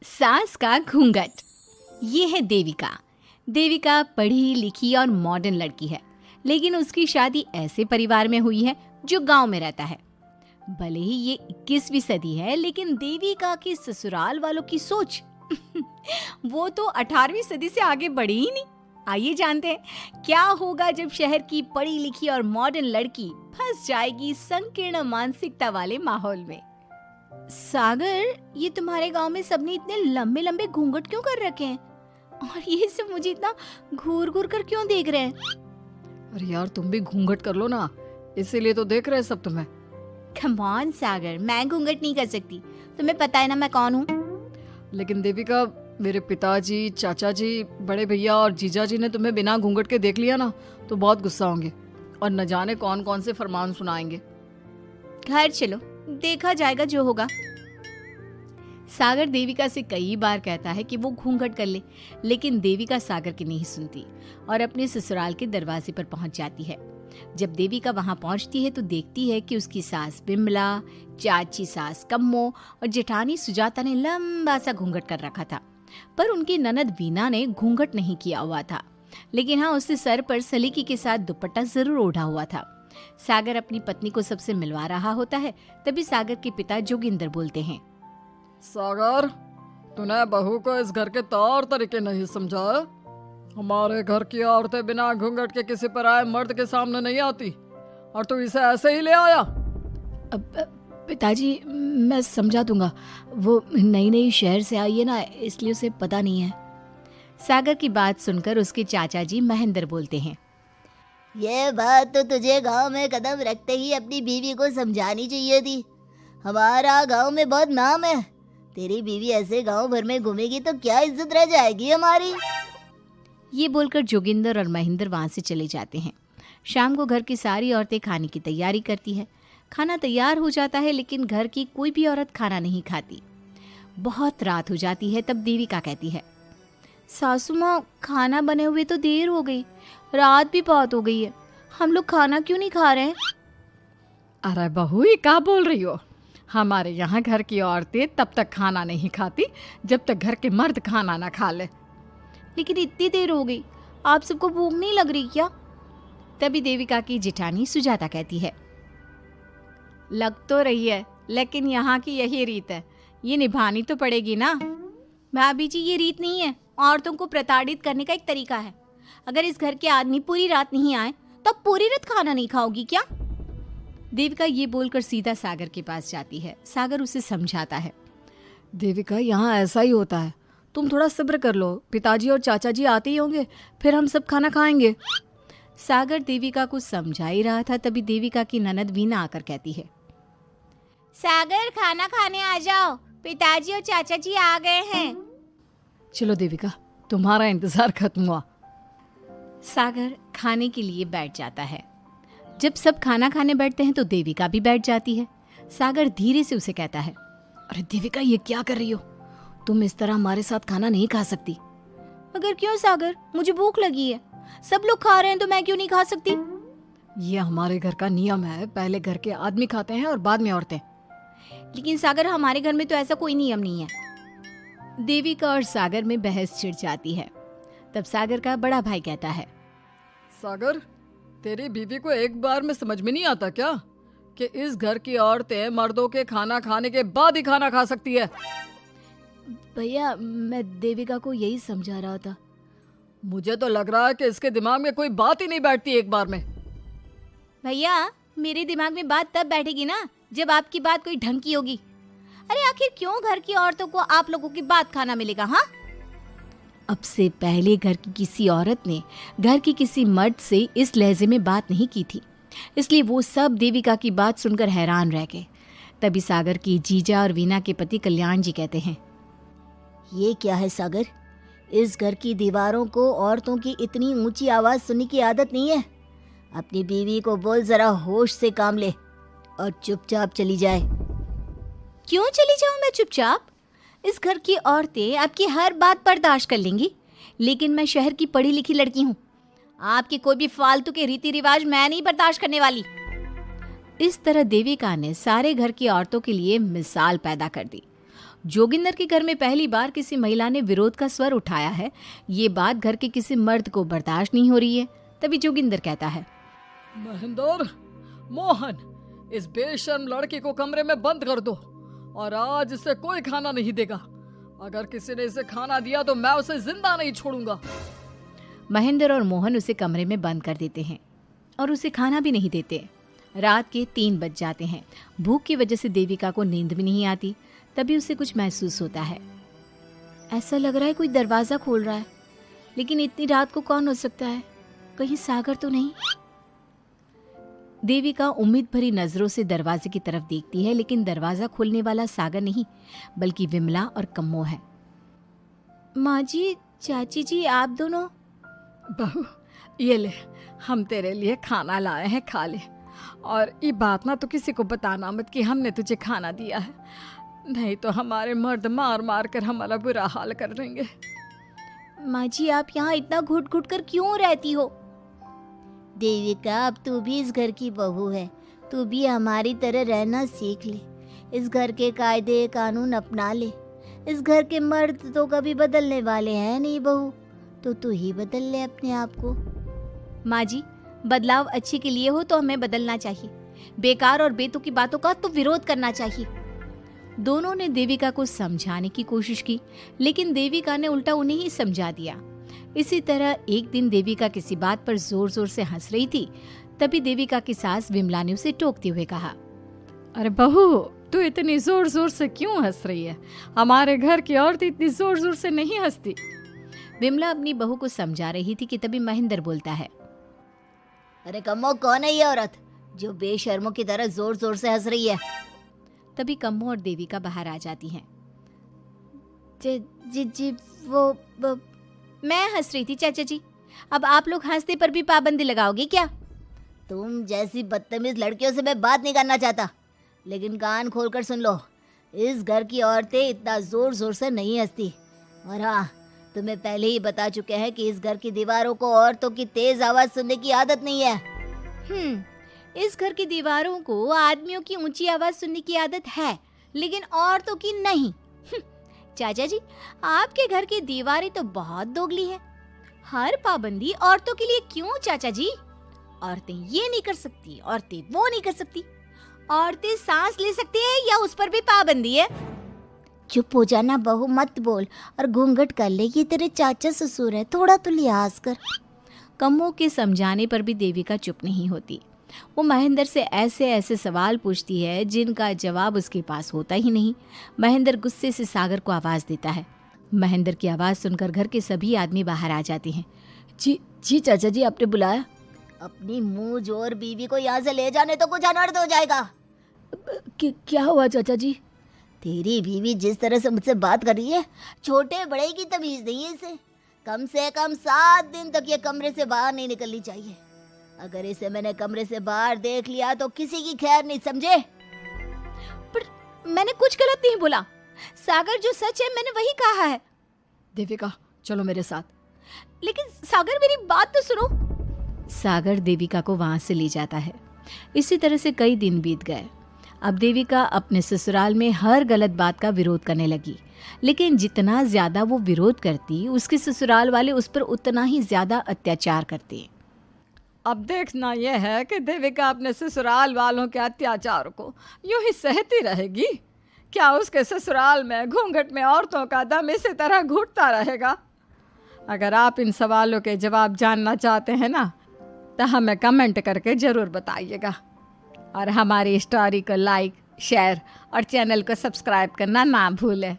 सास का घूंघट। ये है देविका। देविका पढ़ी लिखी और मॉडर्न लड़की है, लेकिन उसकी शादी ऐसे परिवार में हुई है जो गांव में रहता है। भले ही ये 21वीं सदी है, लेकिन देविका की ससुराल वालों की सोच वो तो 18वीं सदी से आगे बढ़ी ही नहीं। आइए जानते हैं क्या होगा जब शहर की पढ़ी लिखी और मॉडर्न लड़की फंस जाएगी संकीर्ण मानसिकता वाले माहौल में। सागर, ये तुम्हारे गांव में सबने इतने लंबे लंबे घूंघट क्यों कर रखे हैं? और ये सब मुझे इतना घूर घूर कर क्यों देख रहे हैं? अरे यार, तुम भी घूंघट कर लो ना, इसीलिए तो देख रहे हैं सब तुम्हें। कम ऑन सागर, मैं घूंघट नहीं कर सकती। तुम्हें पता है ना मैं कौन हूँ। लेकिन देविका, मेरे पिताजी, चाचा जी, बड़े भैया और जीजा जी ने तुम्हें बिना घूंघट के देख लिया ना तो बहुत गुस्सा होंगे और न जाने कौन कौन से फरमान सुनाएंगे। घर चलो, देखा जाएगा जो होगा। सागर देविका से कई बार कहता है कि वो घूंघट कर ले, लेकिन देविका सागर की नहीं सुनती और अपने ससुराल के दरवाजे पर पहुंच जाती है। जब देविका वहां पहुंचती है तो देखती है कि उसकी सास बिमला, चाची सास कम्मो और जेठानी सुजाता ने लंबा सा घूंघट कर रखा था, पर उनकी ननद वीना ने घूंघट नहीं किया हुआ था। लेकिन हाँ, उसने सर पर सलीकी के साथ दुपट्टा जरूर ओढ़ा हुआ था। सागर अपनी पत्नी को सबसे मिलवा रहा होता है, तभी सागर के पिता जोगिंदर बोलते हैं, सागर, तूने बहू को इस घर के तौर तरीके नहीं समझा। हमारे घर की औरतें बिना घूंघट के किसी पर आए मर्द के सामने नहीं आती और तू इसे ऐसे ही ले आया। पिताजी, मैं समझा दूंगा। वो नई नई शहर से आई है ना, इसलिए उसे पता नहीं है। सागर की बात सुनकर उसके चाचा जी महेंद्र बोलते हैं, ये बात तो तुझे गांव में कदम रखते ही अपनी बीवी को समझानी चाहिए थी। हमारा गांव में बहुत नाम है। तेरी बीवी ऐसे गांव भर में घूमेगी तो क्या इज्जत रह जाएगी हमारी। ये बोलकर जोगिंदर और महेंद्र वहां से चले जाते हैं। शाम को घर की सारी औरतें खाने की तैयारी करती है। खाना तैयार हो जाता है, लेकिन घर की कोई भी औरत खाना नहीं खाती। बहुत रात हो जाती है, तब देविका कहती है, सासू माँ, खाना बने हुए तो देर हो गई, रात भी बहुत हो गई है, हम लोग खाना क्यों नहीं खा रहे हैं? अरे बहू, ये क्या बोल रही हो? हमारे यहाँ घर की औरतें तब तक खाना नहीं खाती जब तक घर के मर्द खाना ना खा ले। लेकिन इतनी देर हो गई, आप सबको भूख नहीं लग रही क्या? तभी देविका की जेठानी सुजाता कहती है, लग तो रही है, लेकिन यहाँ की यही रीत है, ये निभानी तो पड़ेगी ना। भाभी जी, ये रीत नहीं है, औरतों को प्रताड़ित करने का एक तरीका है। अगर इस घर के आदमी पूरी रात नहीं आए तो अब पूरी रात खाना नहीं खाओगी क्या? देविका ये बोलकर सीधा सागर के पास जाती है। सागर उसे समझाता है, देविका, यहाँ ऐसा ही होता है, तुम थोड़ा सब्र कर लो, पिताजी और चाचा जी आते ही होंगे, फिर हम सब खाना खाएंगे। सागर देविका को समझा ही रहा था, तभी देविका की ननद वीना आकर कहती है, सागर, खाना खाने आ जाओ, पिताजी और चाचा जी आ गए हैं। चलो देविका, तुम्हारा इंतजार खत्म हुआ। सागर खाने के लिए बैठ जाता है। जब सब खाना खाने बैठते हैं तो देविका भी बैठ जाती है। सागर धीरे से उसे कहता है, अरे देविका, ये क्या कर रही हो? तुम इस तरह हमारे साथ खाना नहीं खा सकती। मगर क्यों सागर, मुझे भूख लगी है, सब लोग खा रहे हैं तो मैं क्यों नहीं खा सकती? ये हमारे घर का नियम है, पहले घर के आदमी खाते हैं और बाद में औरतें। लेकिन सागर, हमारे घर में तो ऐसा कोई नियम नहीं है। देविका और सागर में बहस छिड़ जाती है। तब सागर का बड़ा भाई कहता है, सागर, तेरी बीवी को एक बार में समझ में नहीं आता क्या कि इस घर की औरतें मर्दों के खाना खाने के बाद ही खाना खा सकती है? भैया, मैं देविका को यही समझा रहा था। मुझे तो लग रहा है कि इसके दिमाग में कोई बात ही नहीं बैठती एक बार में। भैया, मेरे दिमाग में बात तब बैठेगी ना जब आपकी बात कोई ढंग की होगी। अरे आखिर क्यों घर की औरतों को आप लोगों की बात खाना मिलेगा? हाँ, अब से पहले घर की किसी औरत ने घर की किसी मर्द से इस लहजे में बात नहीं की थी, इसलिए वो सब देविका की बात सुनकर हैरान रह गए। तभी सागर की जीजा और वीना के पति कल्याण जी कहते हैं, ये क्या है सागर, इस घर की दीवारों को औरतों की इतनी ऊंची आवाज सुनने की आदत नहीं है। अपनी बीवी को बोल जरा होश से काम ले और चुपचाप चली जाए। क्यों चली जाऊं मैं चुपचाप? इस घर की औरतें आपकी हर बात बर्दाश्त कर लेंगी, लेकिन मैं शहर की पढ़ी लिखी लड़की हूँ। आपके कोई भी फालतू के रीति रिवाज मैं नहीं बर्दाश्त करने वाली। इस तरह देविका ने सारे घर की औरतों के लिए मिसाल पैदा कर दी। जोगिंदर के घर में पहली बार किसी महिला ने विरोध का स्वर उठाया है, ये बात घर के किसी मर्द को बर्दाश्त नहीं हो रही है। तभी जोगिंदर कहता है, महेंद्र, मोहन, इस बेशर्म लड़की को कमरे में बंद कर दो और आज इसे कोई खाना नहीं देगा। अगर किसी ने इसे खाना दिया तो मैं उसे जिंदा नहीं छोड़ूंगा। महेंद्र और मोहन उसे कमरे में बंद कर देते हैं और उसे खाना भी नहीं देते। रात के 3 बज जाते हैं। भूख की वजह से देविका को नींद भी नहीं आती। तभी उसे कुछ महसूस होता है। ऐसा लग रहा है कोई दरवाज़ा खोल रहा है, लेकिन इतनी रात को कौन हो सकता है? कहीं सागर तो नहीं? देविका उम्मीद भरी नजरों से दरवाजे की तरफ देखती है, लेकिन दरवाजा खोलने वाला सागर नहीं बल्कि विमला और कम्मो है। माँ जी, चाची जी, आप दोनों? बहू, ये ले, हम तेरे लिए खाना लाए हैं, खा ले। और ये बात ना तो किसी को बताना मत कि हमने तुझे खाना दिया है, नहीं तो हमारे मर्द मार मार कर हमारा बुरा हाल कर देंगे। माँ जी, आप यहाँ इतना घुट घुट कर क्यों रहती हो? देविका, अब तू भी इस घर की बहू है, तू भी हमारी तरह रहना सीख ले। इस घर के कायदे कानून अपना ले। इस घर के मर्द तो कभी बदलने वाले हैं नहीं बहू, तो तू ही बदल ले अपने आप को। माँ जी, बदलाव अच्छे के लिए हो तो हमें बदलना चाहिए, बेकार और बेतुकी बातों का तो विरोध करना चाहिए। दोनों ने देविका को समझाने की कोशिश की, लेकिन देविका ने उल्टा उन्हें ही समझा दिया। इसी तरह एक दिन देविका किसी बात पर जोर जोर से हंस रही थी। तभी देविका की सास विमला ने उसे टोकते हुए कहा, अरे बहू, तू इतनी जोर जोर से क्यों हंस रही है? हमारे घर की औरत इतनी जोर जोर से नहीं हंसती। विमला अपनी बहू को समझा रही थी कि तभी महेंद्र बोलता है, अरे कम्मो, कौन है ये औरत जो बेशर्मों की तरह जोर जोर से हंस रही है? तभी कम्मो और देविका बाहर आ जाती हैं। जी वो मैं हंस रही थी चाचा जी, अब आप लोग हंसने पर भी पाबंदी लगाओगे क्या? तुम जैसी बदतमीज लड़कियों से मैं बात नहीं करना चाहता, लेकिन कान खोलकर सुन लो, इस घर की औरतें इतना जोर जोर से नहीं हंसती। और हाँ, तुम्हें पहले ही बता चुके हैं कि इस घर की दीवारों को औरतों की तेज आवाज सुनने की आदत नहीं है। इस घर की दीवारों को आदमियों की ऊंची आवाज सुनने की आदत है, लेकिन औरतों की नहीं। चाचा जी, आपके घर की दीवारें तो बहुत दोगली है। हर पाबंदी औरतों के लिए क्यों चाचा जी? औरतें ये नहीं कर सकती, औरतें वो नहीं कर सकती, औरतें सांस ले सकती है या उस पर भी पाबंदी है? चुप हो जाना बहू, मत बोल और घूंघट कर ले, ये तेरे चाचा ससुर है, थोड़ा तो लिहाज कर। कम्मो के समझाने पर भी देविका चुप नहीं होती। वो महेंद्र से ऐसे ऐसे सवाल पूछती है जिनका जवाब उसके पास होता ही नहीं। महेंद्र गुस्से से सागर को आवाज़ देता है। महेंद्र की आवाज़ सुनकर घर के सभी आदमी बाहर आ जाते हैं। जी चाचा जी, आपने बुलाया? अपनी मुंह जोर बीवी को यहाँ से ले जाने तो कुछ अनर्थ हो जाएगा। क्या हुआ चाचा जी? तेरी बीवी जिस तरह से मुझसे बात कर रही है, छोटे बड़े की तमीज नहीं है इसे। कम से कम 7 दिन तक ये कमरे से बाहर नहीं निकलनी चाहिए। अगर इसे मैंने कमरे से बाहर देख लिया तो किसी की खैर नहीं, समझे? पर मैंने कुछ गलत नहीं बोला। सागर, जो सच है मैंने वही कहा है। देविका, चलो मेरे साथ। लेकिन सागर, मेरी बात तो सुनो। सागर देविका को वहां से ले जाता है। इसी तरह से कई दिन बीत गए। अब देविका अपने ससुराल में हर गलत बात का विरोध करने लगी, लेकिन जितना ज्यादा वो विरोध करती, उसके ससुराल वाले उस पर उतना ही ज्यादा अत्याचार करते। अब देखना यह है कि देविका अपने ससुराल वालों के अत्याचार को यूं ही सहती रहेगी। क्या उसके ससुराल में घूंघट में औरतों का दम इसी तरह घुटता रहेगा? अगर आप इन सवालों के जवाब जानना चाहते हैं ना, तो हमें कमेंट करके ज़रूर बताइएगा। और हमारी स्टोरी को लाइक, शेयर और चैनल को सब्सक्राइब करना ना भूलें।